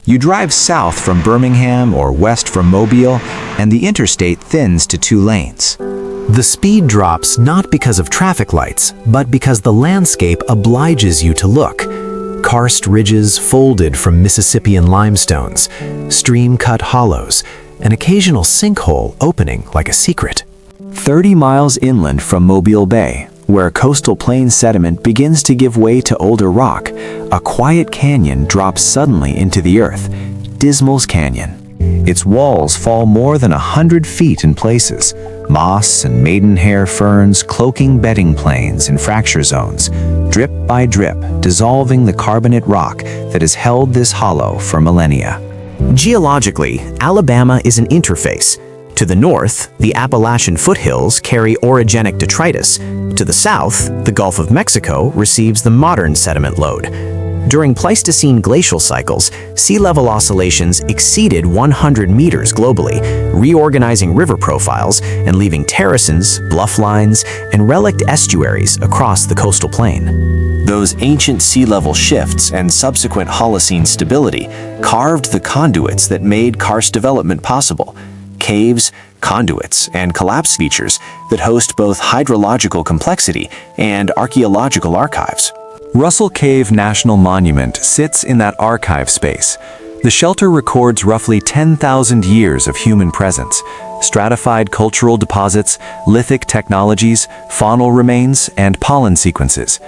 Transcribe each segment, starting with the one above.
You drive south from Birmingham or west from Mobile, and the interstate thins to 2 lanes. The speed drops not because of traffic lights, but because the landscape obliges you to look. Karst ridges folded from Mississippian limestones, stream-cut hollows, an occasional sinkhole opening like a secret. 30 miles inland from Mobile Bay, where coastal plain sediment begins to give way to older rock, a quiet canyon drops suddenly into the earth, Dismals Canyon. Its walls fall more than 100 feet in places, moss and maidenhair ferns cloaking bedding plains in fracture zones, drip by drip dissolving the carbonate rock that has held this hollow for millennia. Geologically, Alabama is an interface. To the north, the Appalachian foothills carry orogenic detritus. To the south, the Gulf of Mexico receives the modern sediment load. During Pleistocene glacial cycles, sea level oscillations exceeded 100 meters globally, reorganizing river profiles and leaving terraces, bluff lines, and relict estuaries across the coastal plain. Those ancient sea level shifts and subsequent Holocene stability carved the conduits that made karst development possible. Caves, conduits, and collapse features that host both hydrological complexity and archaeological archives. Russell Cave National Monument sits in that archive space. The shelter records roughly 10,000 years of human presence, stratified cultural deposits, lithic technologies, faunal remains, and pollen sequences.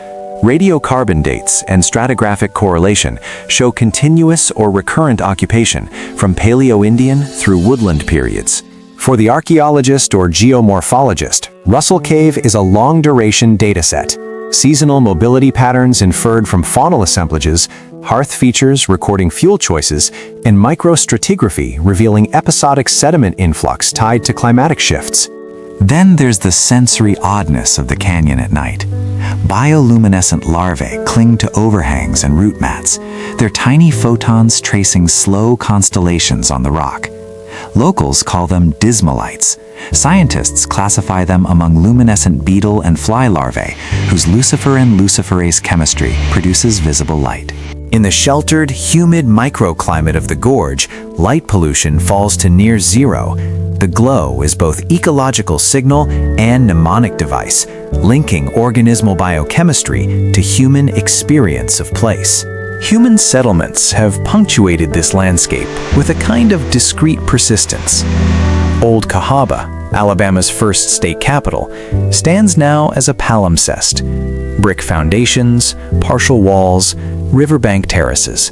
Radiocarbon dates and stratigraphic correlation show continuous or recurrent occupation from Paleo-Indian through woodland periods. For the archaeologist or geomorphologist, Russell Cave is a long-duration dataset. Seasonal mobility patterns inferred from faunal assemblages, hearth features recording fuel choices, and microstratigraphy revealing episodic sediment influx tied to climatic shifts. Then there's the sensory oddness of the canyon at night. Bioluminescent larvae cling to overhangs and root mats, their tiny photons tracing slow constellations on the rock. Locals call them dismalites. Scientists classify them among luminescent beetle and fly larvae, whose luciferin luciferase chemistry produces visible light. In the sheltered, humid microclimate of the gorge, light pollution falls to near zero. The glow is both ecological signal and mnemonic device, linking organismal biochemistry to human experience of place. Human settlements have punctuated this landscape with a kind of discrete persistence. Old Cahawba, Alabama's first state capital, stands now as a palimpsest. Brick foundations, partial walls, riverbank terraces.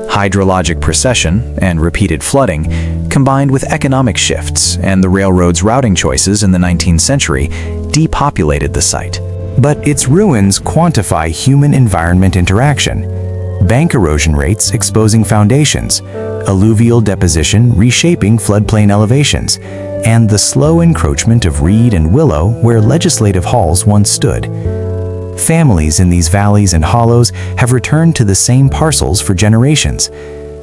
Hydrologic precession and repeated flooding, combined with economic shifts and the railroad's routing choices in the 19th century, depopulated the site. But its ruins quantify human-environment interaction. Bank erosion rates exposing foundations, alluvial deposition reshaping floodplain elevations, and the slow encroachment of reed and willow where legislative halls once stood. Families in these valleys and hollows have returned to the same parcels for generations.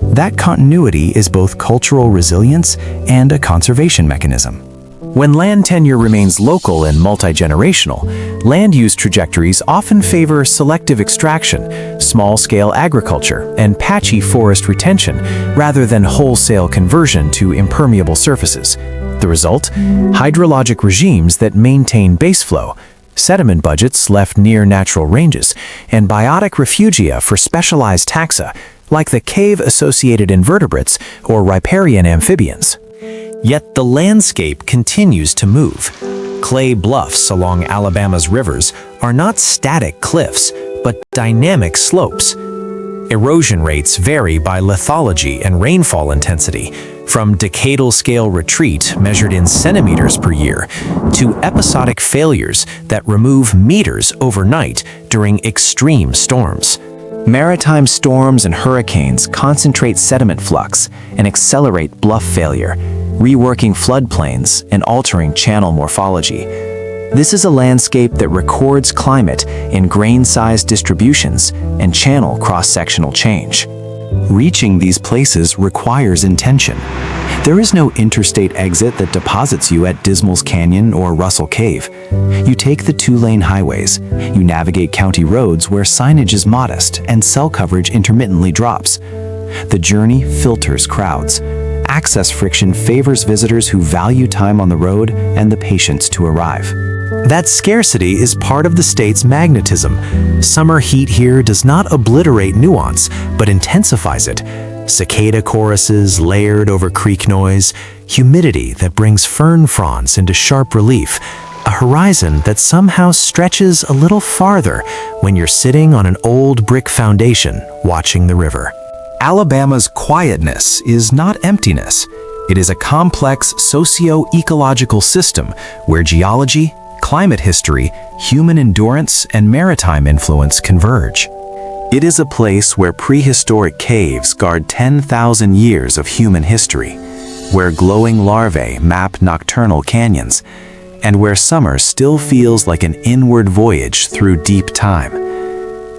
That continuity is both cultural resilience and a conservation mechanism. When land tenure remains local and multi-generational, land use trajectories often favor selective extraction, small-scale agriculture, and patchy forest retention rather than wholesale conversion to impermeable surfaces. The result? Hydrologic regimes that maintain baseflow, sediment budgets left near natural ranges, and biotic refugia for specialized taxa, like the cave-associated invertebrates or riparian amphibians. Yet the landscape continues to move. Clay bluffs along Alabama's rivers are not static cliffs, but dynamic slopes. Erosion rates vary by lithology and rainfall intensity, from decadal scale retreat measured in centimeters per year to episodic failures that remove meters overnight during extreme storms. Maritime storms and hurricanes concentrate sediment flux and accelerate bluff failure, reworking floodplains and altering channel morphology. This is a landscape that records climate in grain-sized distributions and channel cross-sectional change. Reaching these places requires intention. There is no interstate exit that deposits you at Dismals Canyon or Russell Cave. You take the 2-lane highways. You navigate county roads where signage is modest and cell coverage intermittently drops. The journey filters crowds. Access friction favors visitors who value time on the road and the patience to arrive. That scarcity is part of the state's magnetism. Summer heat here does not obliterate nuance, but intensifies it. Cicada choruses layered over creek noise, humidity that brings fern fronds into sharp relief, a horizon that somehow stretches a little farther when you're sitting on an old brick foundation watching the river. Alabama's quietness is not emptiness. It is a complex socio-ecological system where geology, climate history, human endurance, and maritime influence converge. It is a place where prehistoric caves guard 10,000 years of human history, where glowing larvae map nocturnal canyons, and where summer still feels like an inward voyage through deep time.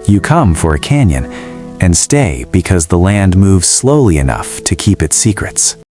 You come for a canyon, and stay because the land moves slowly enough to keep its secrets.